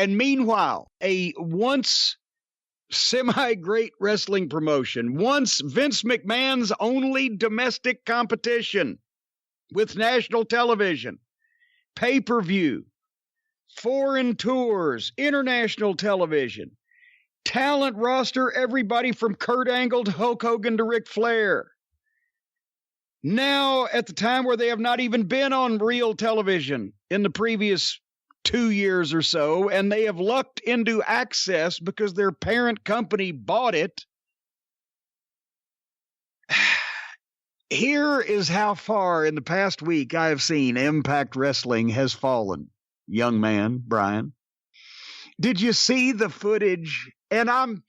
And meanwhile, a once semi-great wrestling promotion, once Vince McMahon's only domestic competition with national television, pay-per-view, foreign tours, international television, talent roster, everybody from Kurt Angle to Hulk Hogan to Ric Flair. Now, at the time where they have not even been on real television in the previous 2 years or so, and they have lucked into access because their parent company bought it. Here is how far in the past week I have seen Impact Wrestling has fallen, young man, Brian. Did you see the footage? And I'm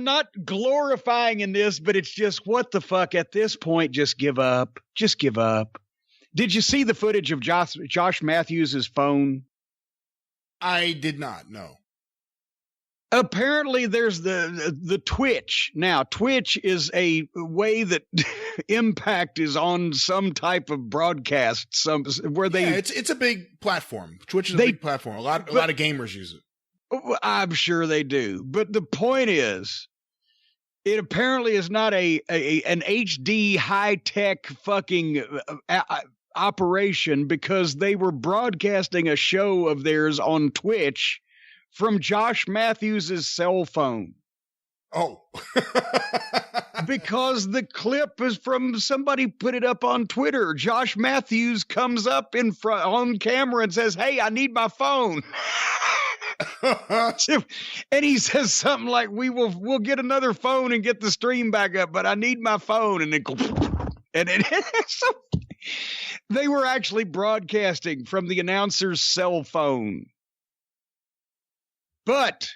not glorifying in this, but it's just, what the fuck? At this point, just give up. Just give up. Did you see the footage of Josh Matthews' phone? I did not, no. Apparently, there's the Twitch. Now, Twitch is a way that Impact is on some type of broadcast. It's a big platform. Twitch is a big platform. A lot of gamers use it. I'm sure they do. But the point is, it apparently is not an HD high-tech fucking operation, because they were broadcasting a show of theirs on Twitch from Josh Matthews' cell phone. Oh. Because the clip is from somebody put it up on Twitter. Josh Matthews comes up in front on camera and says, "Hey, I need my phone." And he says something like, we'll get another phone and get the stream back up, but I need my phone. And so they were actually broadcasting from the announcer's cell phone. But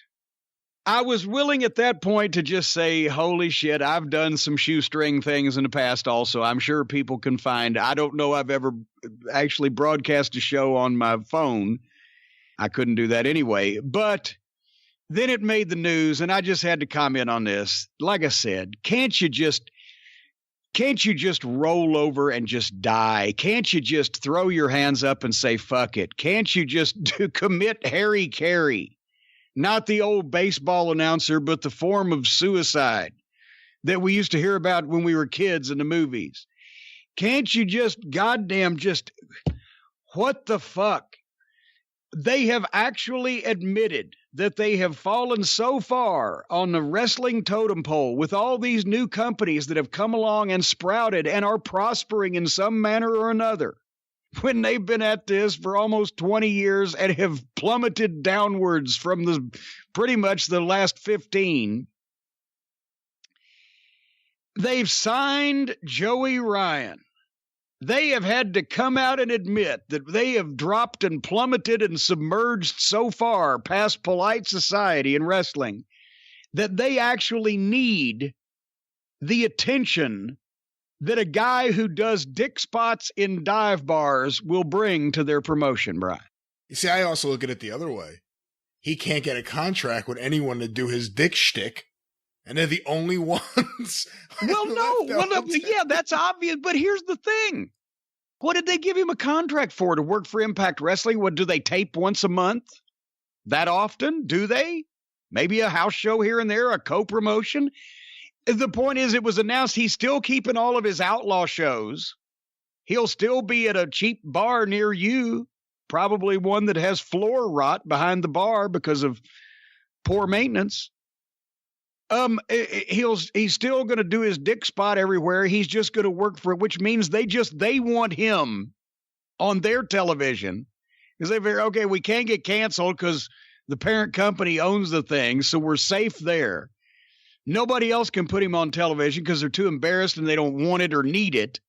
I was willing at that point to just say, holy shit, I've done some shoestring things in the past also. I'm sure people can find. I don't know I've ever actually broadcast a show on my phone. I couldn't do that anyway. But then it made the news, and I just had to comment on this. Like I said, can't you just roll over and just die? Can't you just throw your hands up and say, fuck it? Can't you just commit Harry Carey? Not the old baseball announcer, but the form of suicide that we used to hear about when we were kids in the movies. Can't you just what the fuck? They have actually admitted that they have fallen so far on the wrestling totem pole with all these new companies that have come along and sprouted and are prospering in some manner or another, when they've been at this for almost 20 years and have plummeted downwards from pretty much the last 15. They've signed Joey Ryan. They have had to come out and admit that they have dropped and plummeted and submerged so far past polite society in wrestling that they actually need the attention that a guy who does dick spots in dive bars will bring to their promotion, Brian. You see, I also look at it the other way. He can't get a contract with anyone to do his dick shtick, and they're the only ones. Yeah, that's obvious. But here's the thing. What did they give him a contract for? To work for Impact Wrestling? What, do they tape once a month? That often? Do they? Maybe a house show here and there, a co-promotion? The point is, it was announced he's still keeping all of his outlaw shows. He'll still be at a cheap bar near you, probably one that has floor rot behind the bar because of poor maintenance. He's still going to do his dick spot everywhere. He's just going to work for it, which means they want him on their television because they figure, okay, we can't get canceled because the parent company owns the thing, so we're safe there. Nobody else can put him on television because they're too embarrassed and they don't want it or need it.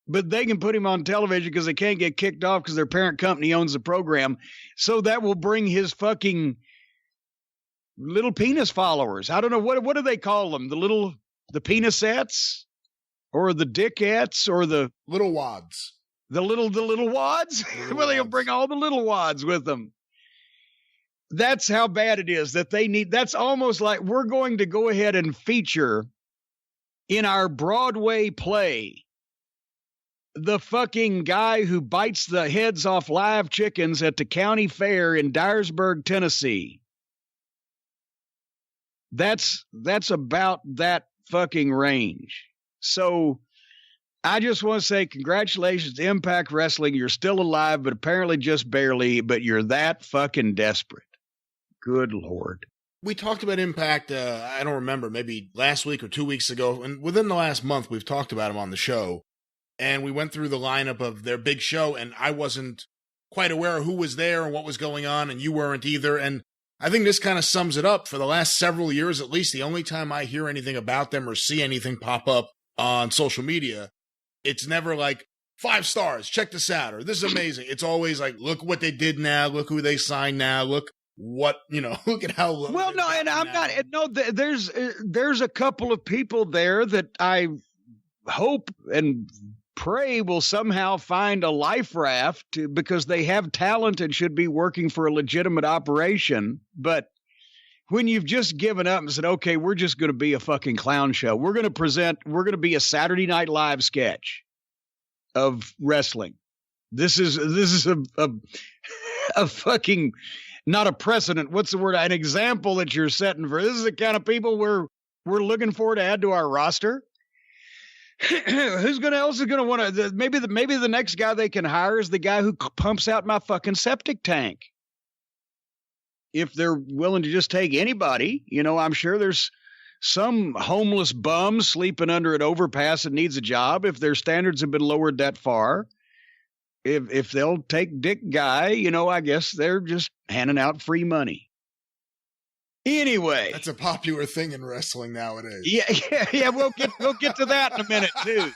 But they can put him on television because they can't get kicked off because their parent company owns the program. So that will bring his fucking little penis followers. I don't know, what do they call them? The penisettes or the dickettes or the little wads. The little wads? Well, they'll bring all the little wads with them. That's how bad it is that they need. That's almost like we're going to go ahead and feature in our Broadway play the fucking guy who bites the heads off live chickens at the county fair in Dyersburg, Tennessee. That's about that fucking range. So I just want to say congratulations to Impact Wrestling. You're still alive, but apparently just barely, but you're that fucking desperate. Good Lord. We talked about Impact, I don't remember, maybe last week or 2 weeks ago. And within the last month, we've talked about them on the show. And we went through the lineup of their big show, and I wasn't quite aware of who was there and what was going on, and you weren't either. And I think this kind of sums it up. For the last several years, at least, the only time I hear anything about them or see anything pop up on social media, it's never like, 5 stars, check this out, or this is amazing. It's always like, look what they did now, look who they signed now, look what, look at how. Well, no, and I'm not, no, there's a couple of people there that I hope and pray will somehow find a life raft because they have talent and should be working for a legitimate operation. But when you've just given up and said, okay, we're just going to be a fucking clown show. We're going to be a Saturday Night Live sketch of wrestling. This is a fucking, not a precedent. What's the word? An example that you're setting for. This is the kind of people we're looking for to add to our roster. Else is going to want to, maybe the next guy they can hire is the guy who pumps out my fucking septic tank. If they're willing to just take anybody, I'm sure there's some homeless bum sleeping under an overpass that needs a job. If their standards have been lowered that far, if they'll take Dick Guy, I guess they're just handing out free money. Anyway, that's a popular thing in wrestling nowadays. Yeah. We'll get to that in a minute too.